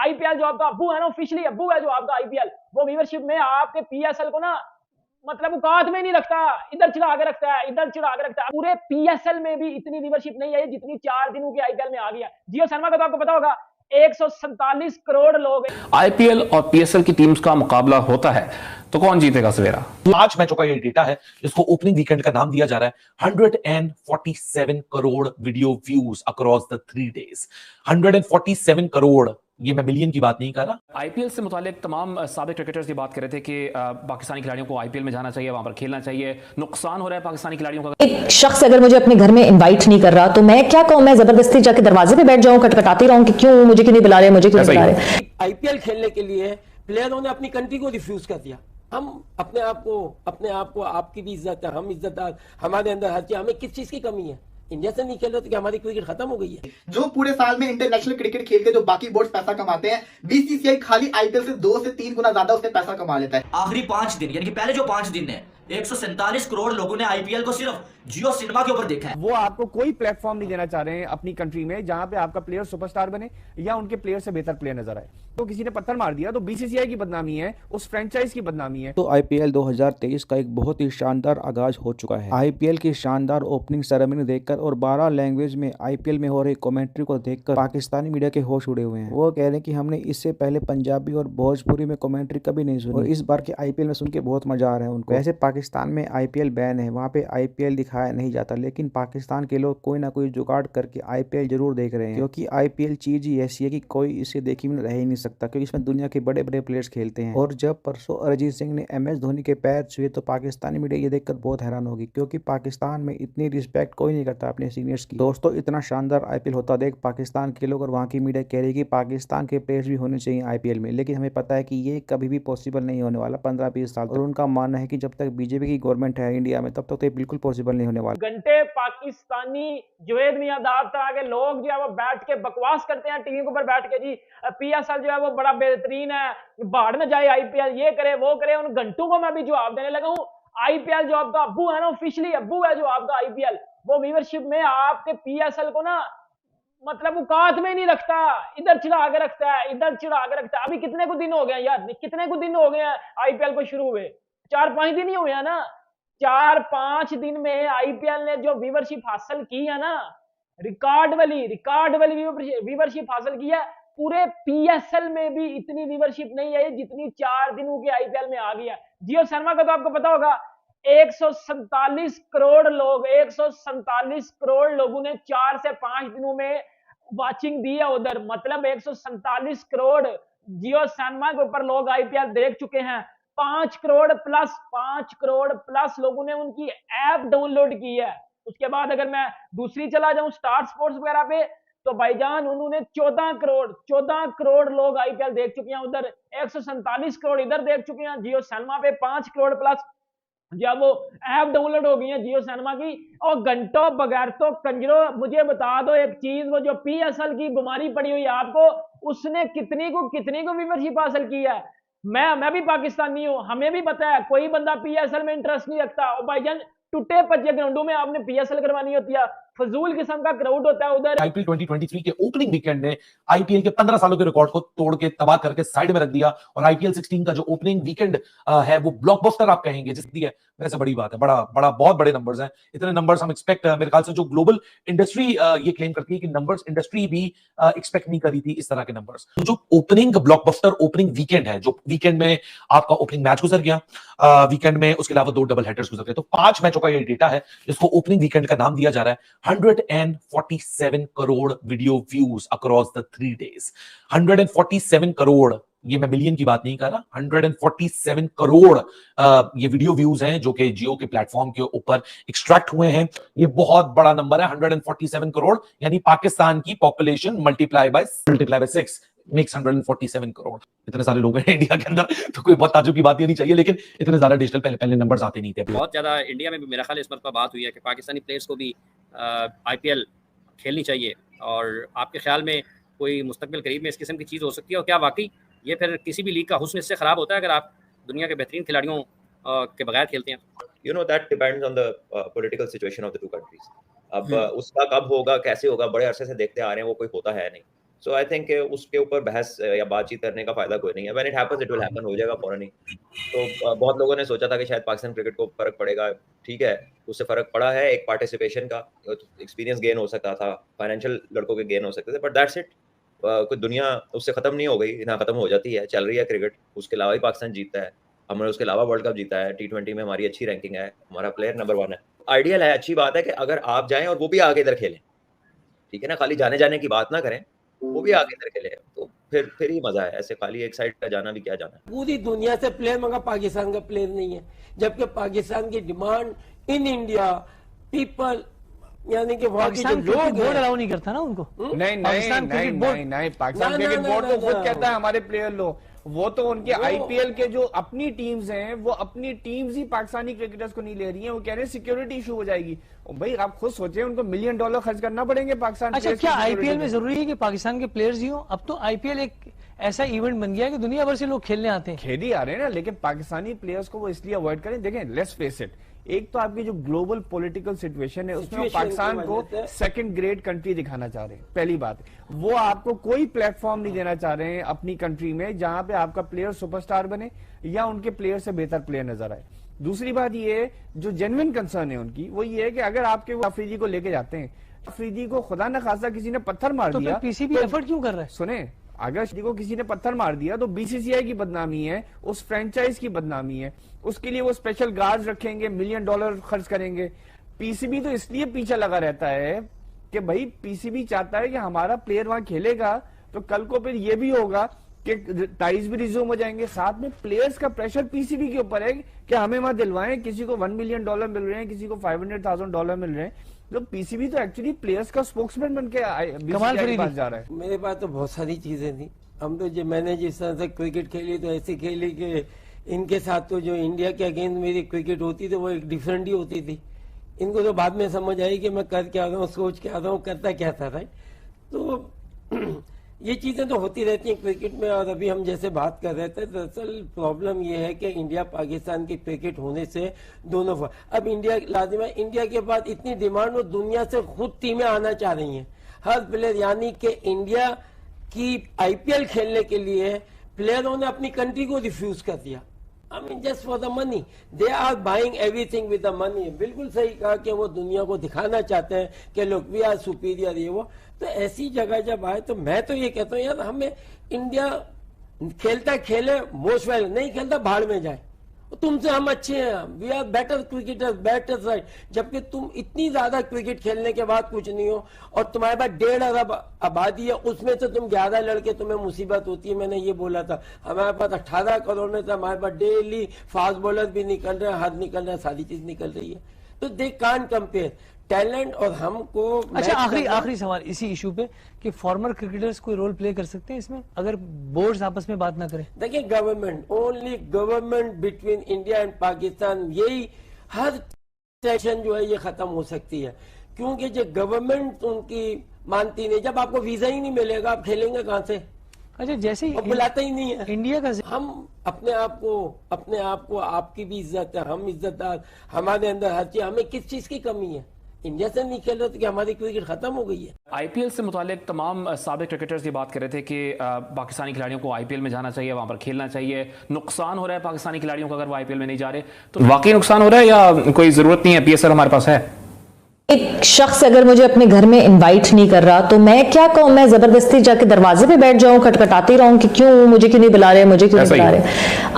IPL जो आपका अब्बू है ना, ऑफिशियली अब्बू है जो आपका आईपीएल, वो व्यूअरशिप में आपके पीएसएल को ना मतलब औकात में नहीं रखता, इधर चढ़ा के रखता है, इधर चढ़ा के रखता है। पूरे पीएसएल में भी इतनी व्यूअरशिप नहीं है जितनी 4 दिनों की आईपीएल में आ गई है। जियो सिनेमा का तो आपको पता होगा 147 करोड़ लोग। आईपीएल और पीएसएल की टीम्स का मुकाबला होता है तो कौन जीतेगा सवेरा? 5 मैचों का ये डेटा है जिसको ओपनिंग वीकेंड का नाम दिया जा रहा है। 147 crore video views across the 3 days. 147 crore, ये मैं मिलियन की बात नहीं कर रहा। आईपीएल से मुतालिक तमाम साबिक क्रिकेटर्स की बात कर रहे थे कि पाकिस्तानी खिलाड़ियों को आईपीएल में जाना चाहिए, वहां पर खेलना चाहिए, नुकसान हो रहा है पाकिस्तानी खिलाड़ियों का। एक शख्स अगर मुझे अपने घर में इनवाइट नहीं कर रहा तो मैं क्या कहूं, मैं जबरदस्ती जाके दरवाजे पे बैठ जाऊं, खटखटाती रहूं कि क्यों मुझे क्यों नहीं बुला रहे, मुझे क्यों नहीं बुला रहे। आईपीएल खेलने के लिए प्लेयरों ने अपनी कंट्री को रिफ्यूज कर दिया। हम अपने आप को आपकी भी इज्जत है, हम इज्जतदार, हमारे अंदर हर चीज, हमें किस चीज की कमी है? इंडिया से नहीं खेल रहे तो क्या हमारी क्रिकेट खत्म हो गई है? जो पूरे साल में इंटरनेशनल क्रिकेट खेल के जो बाकी बोर्ड पैसा कमाते हैं, बीसीसीआई खाली आईपीएल से 2 से 3 गुना ज्यादा उससे पैसा कमा लेता है। आखिरी 5 दिन यानी कि पहले जो 5 दिन है 147 करोड़ लोगों ने आईपीएल को सिर्फ जियो सिनेमा के ऊपर देखा है। वो आपको कोई प्लेटफॉर्म नहीं देना चाह रहे हैं अपनी कंट्री में जहां पे आपका प्लेयर सुपरस्टार बने या उनके प्लेयर से बेहतर प्लेयर नजर आए। तो किसी ने पत्थर मार दिया तो बीसीसीआई की बदनामी है, उस फ्रेंचाइज की बदनामी है। तो आईपीएल 2023 का एक बहुत ही शानदार आगाज हो चुका है। आईपीएल की शानदार ओपनिंग सेरेमनी देखकर और 12 लैंग्वेज में आईपीएल में हो रही कमेंट्री को देखकर पाकिस्तानी मीडिया के होश उड़े हुए हैं। वो कह रहे हैं कि हमने इससे पहले पंजाबी और भोजपुरी में कमेंट्री कभी नहीं सुनी और इस बार के आईपीएल में सुन के बहुत मजा आ रहा है उनको। वैसे पाकिस्तान में आईपीएल बैन है, वहाँ पे आईपीएल दिखाया नहीं जाता, लेकिन पाकिस्तान के लोग कोई ना कोई जुगाड़ करके आईपीएल जरूर देख रहे हैं, क्योंकि आईपीएल चीज ही ऐसी है कि कोई इसे देखे बिना रह ही नहीं सकता, क्योंकि इसमें दुनिया के बड़े बड़े प्लेयर्स खेलते हैं। और जब परसों अरिजीत सिंह ने एमएस धोनी के पैर छुए तो पाकिस्तानी मीडिया ये देखकर बहुत हैरान होगी, क्योंकि पाकिस्तान में इतनी रिस्पेक्ट कोई नहीं करता अपने सीनियर्स की। दोस्तों, इतना शानदार आईपीएल होता देख पाकिस्तान के लोग और वहाँ की मीडिया कह रही है कि पाकिस्तान के प्लेयर्स भी होने चाहिए आईपीएल में, लेकिन हमें पता है कि ये कभी भी पॉसिबल नहीं होने वाला 15-20 साल। और उनका मानना है कि जब तक बीजेपी की गवर्नमेंट है इंडिया में तब तक तो ये बिल्कुल पॉसिबल नहीं होने वाला। घंटे पाकिस्तानी जुवेद मियां दाद तरह के लोग जो है वो बैठ के बकवास करते हैं टीवी के ऊपर बैठ के, जी पीएसएल जो है वो बड़ा बेहतरीन है, बाहर में जाए आईपीएल, ये करे वो करे। उन घंटों को मैं भी जवाब देने लगा हूँ। आईपीएल जो आपका अब्बू है ना, ऑफिशियली अब्बू है जो आपका आईपीएल, वो व्यूअरशिप में आपके पीएसएल को ना मतलब औकात में नहीं रखता, इधर चढ़ा के रखता है, इधर चढ़ा के रखता है। अभी कितने को दिन हो गए यार, कितने को दिन हो गए हैं आईपीएल को शुरू हुए? 4-5 दिन ही हुए हैं ना। 4-5 दिन में आईपीएल ने जो व्यूअरशिप हासिल की है ना, रिकॉर्ड वाली व्यूअरशिप हासिल की है। पूरे पीएसएल में भी इतनी व्यूअरशिप नहीं है जितनी 4 दिनों के आईपीएल में आ गई है। जियो सिनेमा का तो आपको पता होगा 147 करोड़ लोग, 147 करोड़ लोगों ने 4 से 5 दिनों में वाचिंग दी है उधर। मतलब 147 करोड़ जियो सिनेमा के ऊपर लोग आईपीएल देख चुके हैं। 5 करोड़ प्लस लोगों ने उनकी ऐप डाउनलोड की है। उसके बाद अगर मैं दूसरी चला जाऊं स्टार स्पोर्ट्स वगैरह पे, तो भाईजान उन्होंने 14 करोड़ लोग आईपीएल देख चुके हैं उधर। 147 करोड़ इधर देख चुके हैं। जियो सिनेमा पे 5 करोड़ प्लस जब वो ऐप डाउनलोड हो गई है जियो सिनेमा की। और घंटों बगैर तो कंजरो मुझे बता दो एक चीज, वो जो पीएसएल की बीमारी पड़ी हुई है आपको, उसने कितनी को व्यूअरशिप हासिल की है। मैं भी पाकिस्तानी हूँ, हमें भी पता है कोई बंदा पीएसएल में इंटरेस्ट नहीं रखता। और भाईजान टूटे पच्चे ग्राउंडों में आपने पीएसएल करवानी होती है, फजूल किस्म का क्राउड होता है उधर। आईपीएल 2023 के ओपनिंग वीकेंड ने आईपीएल के 15 सालों के रिकॉर्ड को तोड़ के तबाह करके साइड में रख दिया। और आईपीएल 16 का जो ओपनिंग वीकेंड है वो ब्लॉकबस्टर आप कहेंगे जिसकी है, वैसे बड़ी बात है, बड़ा बहुत बड़े नंबर्स हैं। इतने नंबर्स हम एक्सपेक्ट, मेरे ख्याल से जो ग्लोबल इंडस्ट्री ये क्लेम करती है कि नंबर्स इंडस्ट्री भी एक्सपेक्ट नहीं करी थी इस तरह के नंबर्स। तो जो ओपनिंग ब्लॉकबस्टर ओपनिंग वीकेंड है, जो वीकेंड में आपका ओपनिंग मैच गुजर गया, वीकेंड में उसके अलावा 2 डबल हेडर्स गुजर गए, तो 5 मैचों का ये डेटा है जिसको ओपनिंग वीकेंड का नाम दिया जा रहा है। 147 crore video views across the 3 days. 147 crore, ये मैं मिलियन की बात नहीं कर रहा, 147 करोड़ ये वीडियो व्यूज हैं जो कि जियो के प्लेटफॉर्म के ऊपर एक्सट्रैक्ट हुए हैं। ये बहुत बड़ा नंबर है। 147 करोड़ यानी पाकिस्तान की population multiply by 6 makes 147 crore. इतने सारे लोग हैं इंडिया के अंदर, तो कोई बहुत ताज्जुब की बात नहीं चाहिए, लेकिन इतने ज्यादा डिजिटल पहले नंबर्स आते नहीं थे। बहुत ज्यादा इंडिया में भी मेरा ख्याल इस मरतबा बात हुई है कि पाकिस्तानी प्लेयर्स को भी आईपीएल खेलनी चाहिए। और आपके ख्याल में कोई मुस्तकबिल करीब में इस किस्म की चीज़ हो सकती है? और क्या वाकई ये फिर किसी भी लीग का हुस्न इससे खराब होता है अगर आप दुनिया के बेहतरीन खिलाड़ियों के बगैर खेलते हैं? You know that depends on the political situation of the two countries. अब उसका कब होगा, कैसे होगा, बड़े अरसे से देखते आ रहे हैं, वो कोई होता है नहीं। सो आई थिंक उसके ऊपर बहस या बातचीत करने का फायदा कोई नहीं है. When it happens it will happen, हो जाएगा फौरन ही. तो बहुत लोगों ने सोचा था कि शायद पाकिस्तान क्रिकेट को फर्क पड़ेगा. ठीक है, उससे फर्क पड़ा है. एक पार्टिसिपेशन का एक्सपीरियंस गेन हो सकता था, फाइनेंशियल लड़कों के गेन हो सकते थे, बट दैट्स इट. कोई दुनिया उससे खत्म नहीं हो गई ना, खत्म हो जाती है, चल रही है क्रिकेट. उसके अलावा ही पाकिस्तान जीतता है. हमने उसके अलावा वर्ल्ड कप जीता है. T20 में हमारी अच्छी रैंकिंग है, हमारा प्लेयर नंबर 1 है. आइडियल है, अच्छी बात है कि अगर आप जाएं और वो भी आगे इधर खेलें. ठीक है ना, खाली जाने जाने की बात ना करें, वो भी आगे इधर खेले, तो फिर ही मजा है. ऐसे खाली एक साइड का जाना भी क्या जाना है. पूरी दुनिया से प्लेयर मंगा, पाकिस्तान का प्लेयर नहीं है, जबकि पाकिस्तान की डिमांड इन इंडिया पीपल, यानी कि वहाँ के जो लोग बोर्ड अलाउ नहीं करता ना उनको. नहीं, पाकिस्तान क्रिकेट बोर्ड तो खुद कहता है हमारे प्लेयर लो. वो तो उनके आईपीएल के जो अपनी टीम्स हैं, वो अपनी टीम्स ही पाकिस्तानी क्रिकेटर्स को नहीं ले रही हैं. वो कह रहे हैं सिक्योरिटी इशू हो जाएगी. भाई आप खुद सोचें, उनको $1 मिलियन खर्च करना पड़ेंगे पाकिस्तान. अच्छा, क्या आईपीएल में जरूरी है कि पाकिस्तान के प्लेयर्स ही हो? अब तो आईपीएल एक ऐसा इवेंट बन गया है कि दुनिया भर से लोग खेलने आते हैं. खेल ही आ रहे हैं ना, लेकिन पाकिस्तानी प्लेयर्स को वो इसलिए अवॉइड करें. देखें, लेट्स फेस इट, एक तो आपकी जो ग्लोबल पॉलिटिकल सिचुएशन है उसमें वो पाकिस्तान को सेकंड ग्रेड कंट्री दिखाना चाह रहे हैं. पहली बात, वो आपको कोई प्लेटफॉर्म नहीं देना चाह रहे हैं अपनी कंट्री में जहां पे आपका प्लेयर सुपरस्टार बने या उनके प्लेयर से बेहतर प्लेयर नजर आए. दूसरी बात ये, जो जेन्युइन कंसर्न है उनकी, वो ये है कि अगर आपके वो अफरीदी को लेके जाते हैं, अफरीदी को खुदा न खासा किसी ने पत्थर मार दिया, तो पीसीबी एफर्ट क्यों कर रहा है? सुने, अगर को किसी ने पत्थर मार दिया तो बीसीसीआई की बदनामी है, उस फ्रेंचाइज की बदनामी है. उसके लिए वो स्पेशल गार्ड्स रखेंगे, $1 मिलियन खर्च करेंगे. पीसीबी तो इसलिए पीछे लगा रहता है कि भाई पीसीबी चाहता है कि हमारा प्लेयर वहां खेलेगा तो कल को फिर ये भी होगा कि टाइज भी रिज्यूम हो जाएंगे. साथ में प्लेयर्स का प्रेशर पीसीबी के ऊपर है कि हमें वहां दिलवाएं. किसी को $1 मिलियन मिल रहे हैं, किसी को $500,000 मिल रहे हैं. तो पीसीबी तो एक्चुअली प्लेयर्स का स्पोक्समैन बन के पास जा रहा है. मेरे पास तो बहुत सारी चीजें थी. हम तो मैंने जिस तरह से क्रिकेट खेली तो ऐसे खेली कि इनके साथ तो जो इंडिया के अगेंस्ट मेरी क्रिकेट होती थी वो एक डिफरेंट ही होती थी. इनको तो बाद में समझ आई कि मैं कर क्या रहा हूँ, सोच क्या रहा हूँ, करता क्या था. राइट, तो ये चीजें तो होती रहती हैं क्रिकेट में. और अभी हम जैसे बात कर रहे थे, दरअसल प्रॉब्लम ये है कि इंडिया पाकिस्तान की क्रिकेट होने से दोनों अब इंडिया लाजिम है, इंडिया के बाद इतनी डिमांड, वो दुनिया से खुद टीमें आना चाह रही हैं हर प्लेयर. यानी कि इंडिया की आईपीएल खेलने के लिए प्लेयरों ने अपनी कंट्री को रिफ्यूज कर दिया. I mean, just for the money. They are buying everything with the money. बिल्कुल सही कहा कि वो दुनिया को दिखाना चाहते हैं कि लोग वी आर सुपीरियर, ये वो. तो ऐसी जगह जब आए तो मैं तो ये कहता हूँ यार, हमें इंडिया खेलता खेले, मोस्ट वेल, नहीं खेलता भाड़ में जाए. तुमसे हम अच्छे हैं, we are better cricketer, better side. जबकि तुम इतनी ज्यादा क्रिकेट खेलने के बाद कुछ नहीं हो और तुम्हारे पास 1.5 अरब आबादी है, उसमें से तुम 11 लड़के, तुम्हें मुसीबत होती है. मैंने ये बोला था, हमारे पास 18 करोड़ में था, हमारे पास डेली फास्ट बॉलर भी निकल रहे हैं, हद निकल रहा है, सारी चीज निकल रही है. तो दे कांट कंपेयर टैलेंट और हमको. अच्छा, आखिरी सवाल इसी इशू पे कि फॉर्मर क्रिकेटर्स कोई रोल प्ले कर सकते हैं इसमें अगर बोर्ड्स आपस में बात ना करें? देखिए, government, only government between India and Pakistan, यही हर सेशन जो है ये खत्म हो सकती है. क्योंकि जो गवर्नमेंट उनकी मानती नहीं, जब आपको वीजा ही नहीं मिलेगा आप खेलेंगे कहां से? अच्छा, जैसे ही बुलाते ही नहीं है इंडिया का. हम अपने आप को आपकी भी इज्जत है, हम इज्जतदार, हमारे अंदर हर चीज, हमें किस चीज की कमी है? इंडिया से नहीं खेल रहे तो कि हमारी क्रिकेट खत्म हो गई है? आईपीएल से मुतालिक तमाम साबिक क्रिकेटर्स ये बात कर रहे थे कि पाकिस्तानी खिलाड़ियों को आईपीएल में जाना चाहिए, वहां पर खेलना चाहिए. नुकसान हो रहा है पाकिस्तानी खिलाड़ियों का अगर वो आईपीएल में नहीं जा रहे, तो वाकई नुकसान हो रहा है या कोई जरूरत नहीं है? पीएसएल हमारे पास है. एक शख्स अगर मुझे अपने घर में इनवाइट नहीं कर रहा तो मैं क्या कहूँ? मैं जबरदस्ती जाके दरवाजे पे बैठ जाऊं, खटखटाती रहूं कि क्यों मुझे क्यों नहीं बुला रहे, मुझे क्यों नहीं बुला रहे?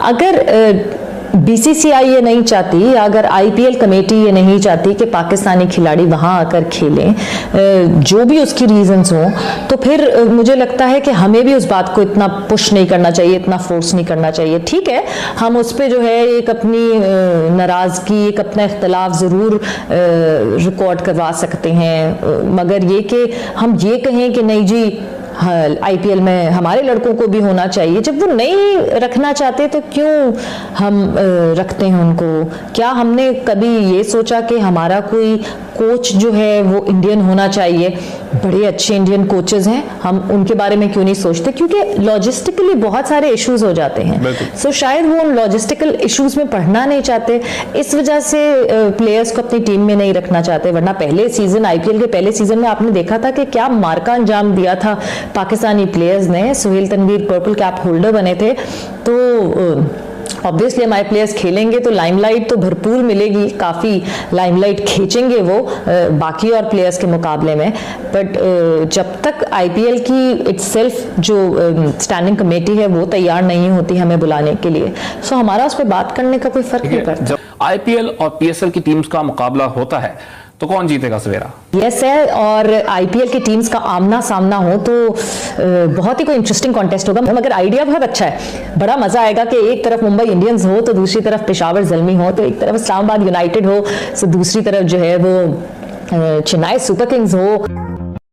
अगर बीसीसीआई ये नहीं चाहती या अगर आईपीएल कमेटी ये नहीं चाहती कि पाकिस्तानी खिलाड़ी वहां आकर खेलें, जो भी उसकी रीजंस हों, तो फिर मुझे लगता है कि हमें भी उस बात को इतना पुश नहीं करना चाहिए, इतना फोर्स नहीं करना चाहिए. ठीक है, हम उस पर जो है एक अपनी नाराजगी, एक अपना इख्तलाफ जरूर रिकॉर्ड करवा सकते हैं, मगर ये कि हम ये कहें कि नहीं जी आईपीएल में हमारे लड़कों को भी होना चाहिए, जब वो नहीं रखना चाहते तो क्यों हम रखते हैं उनको? क्या हमने कभी ये सोचा कि हमारा कोई कोच जो है वो इंडियन होना चाहिए। बड़े अच्छे इंडियन कोचेस हैं, हम उनके बारे में क्यों नहीं सोचते, क्योंकि लॉजिस्टिकली बहुत सारे इश्यूज हो जाते हैं। सो शायद वो उन लॉजिस्टिकल इश्यूज में पढ़ना नहीं चाहते, इस वजह से प्लेयर्स को अपनी टीम में नहीं रखना चाहते। वरना पहले सीजन, आईपीएल के पहले सीजन में आपने देखा था कि क्या मार्का अंजाम दिया था पाकिस्तानी प्लेयर्स ने। Sohail Tanvir purple cap holder बने थे, तो ऑब्वियसली हमारे प्लेयर्स खेलेंगे तो लाइमलाइट तो भरपूर मिलेगी, काफ़ी लाइमलाइट खींचेंगे वो बाकी और प्लेयर्स के मुकाबले में। बट जब तक आईपीएल की इटसेल्फ जो स्टैंडिंग कमेटी है वो तैयार नहीं होती हमें बुलाने के लिए, सो हमारा उस पर बात करने का कोई फर्क नहीं पड़ता। जब आईपीएल और पीएसएल की टीम्स का मुकाबला होता है तो कौन जीतेगा सवेरा? यस है, और आईपीएल की टीम्स का आमना सामना हो तो बहुत ही कोई इंटरेस्टिंग कॉन्टेस्ट होगा। मगर आइडिया बहुत अच्छा है, बड़ा मजा आएगा कि एक तरफ मुंबई इंडियंस हो तो दूसरी तरफ पेशावर ज़ल्मी हो, तो एक तरफ इस्लामाबाद यूनाइटेड हो तो दूसरी तरफ जो है वो चेन्नई सुपर किंग्स हो।